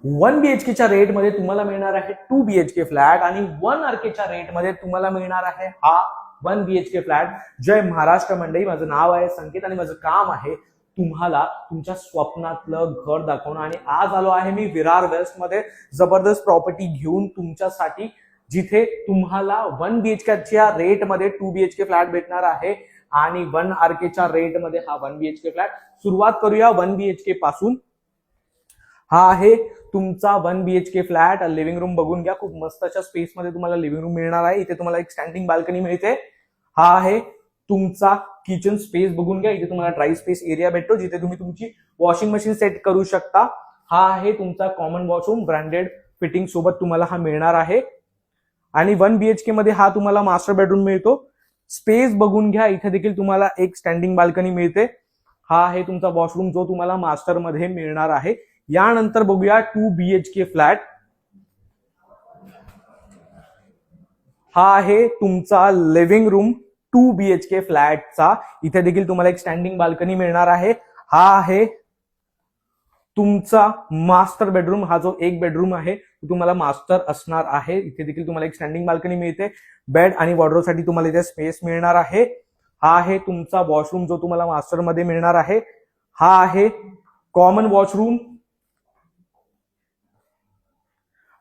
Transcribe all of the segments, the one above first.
1 BHK च्या rate मध्ये तुम्हाला मिळणार आहे 2 BHK फ्लॅट आणि 1 RK च्या रेट मध्ये तुम्हाला मिळणार आहे हा 1 BHK फ्लॅट. जय महाराष्ट्र मंडळी, माझं नाव आहे संकेत आणि माझं काम आहे तुम्हाला तुमच्या स्वप्नातलं घर दाखवणं. आणि आज आलो आहे मी विरार वेस्ट मध्ये जबरदस्त प्रॉपर्टी घेऊन तुमच्यासाठी, जिथे तुम्हाला 1 BHK च्या रेट मध्ये 2 BHK फ्लॅट भेटणार आहे आणि 1 RK च्या रेट मध्ये हा 1 BHK फ्लॅट. सुरुवात करूया 1 BHK पासून. हा आहे तुमचा 1 BHK फ्लॅट. लिव्हिंग रूम बघून घ्या, खूप मस्त अशा स्पेस मध्ये तुम्हाला लिव्हिंग रूम मिळणार आहे. इथे तुम्हाला एक स्टँडिंग बाल्कनी मिळते. हा आहे तुमचा किचन स्पेस बघून घ्या. इथे तुम्हाला ड्राय स्पेस एरिया भेटतो, जिथे तुम्ही तुमची वॉशिंग मशीन सेट करू शकता. हा आहे तुमचा कॉमन वॉशरूम, ब्रँडेड फिटिंग सोबत तुम्हाला हा मिळणार आहे. आणि 1 BHK मध्ये हा तुम्हाला मास्टर बेडरूम मिळतो. स्पेस बघून घ्या, इथे देखील तुम्हाला एक स्टँडिंग बाल्कनी मिळते. हा आहे तुमचा वॉशरूम, जो तुम्हाला मास्टर मध्ये मिळणार आहे. यानंतर बघूया 2 BHK फ्लॅट. हा आहे तुमचा लिव्हिंग रूम 2 BHK फ्लॅटचा. इथे देखील तुम्हाला एक स्टँडिंग बाल्कनी मिळणार आहे. हा आहे तुमचा मास्टर बेडरूम. हा जो एक बेडरूम आहे तो तुम्हाला मास्टर असणार आहे. इथे देखील तुम्हाला एक स्टँडिंग बाल्कनी मिळते. बेड आणि वॉर्डरोब साठी तुम्हाला इथे स्पेस मिळणार आहे. हा आहे तुमचा वॉशरूम, जो तुम्हाला मास्टर मध्ये मिळणार आहे. हा आहे कॉमन वॉशरूम.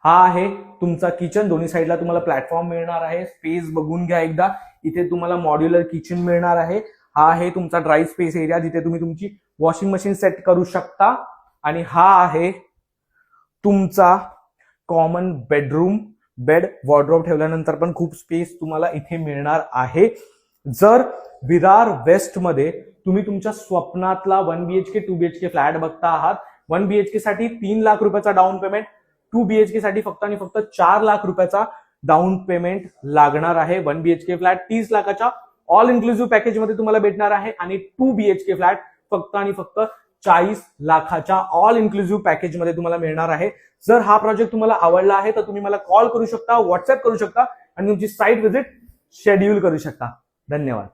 हा आहे तुमचा किचन. दोन्ही साईडला तुम्हाला प्लॅटफॉर्म मिळणार आहे. स्पेस बघून घ्या एकदा. इथे तुम्हाला मॉड्युलर किचन मिळणार आहे. हा आहे तुमचा ड्राय स्पेस एरिया, जिथे तुम्ही तुमची वॉशिंग मशीन सेट करू शकता. आणि हा आहे तुमचा कॉमन बेडरूम. बेड वॉर्डरोब ठेवल्यानंतर पण खूप स्पेस तुम्हाला इथे मिळणार आहे. जर विरार वेस्ट मध्ये तुम्ही तुमच्या स्वप्नातला 1 BHK 2 BHK फ्लॅट बघता आहात, 1 BHK साठी 3 लाख रुपयाचा डाऊन पेमेंट, 2 BHK साठी फक्त आणि फक्त 4 लाख रुपयाचा डाऊन पेमेंट लागणार आहे. 1 BHK फ्लॅट 30 लाखाच्या ऑल इन्क्लुसिव्ह पॅकेज मध्ये तुम्हाला भेटणार आहे आणि 2 BHK फ्लॅट फक्त आणि फक्त 40 लाखाच्या ऑल इन्क्लुसिव्ह पॅकेज मध्ये तुम्हाला मिळणार आहे. जर हा प्रोजेक्ट तुम्हाला आवडला आहे तर तुम्ही मला कॉल करू शकता, व्हॉट्सअप करू शकता आणि तुमची साईट व्हिजिट शेड्यूल करू शकता. धन्यवाद.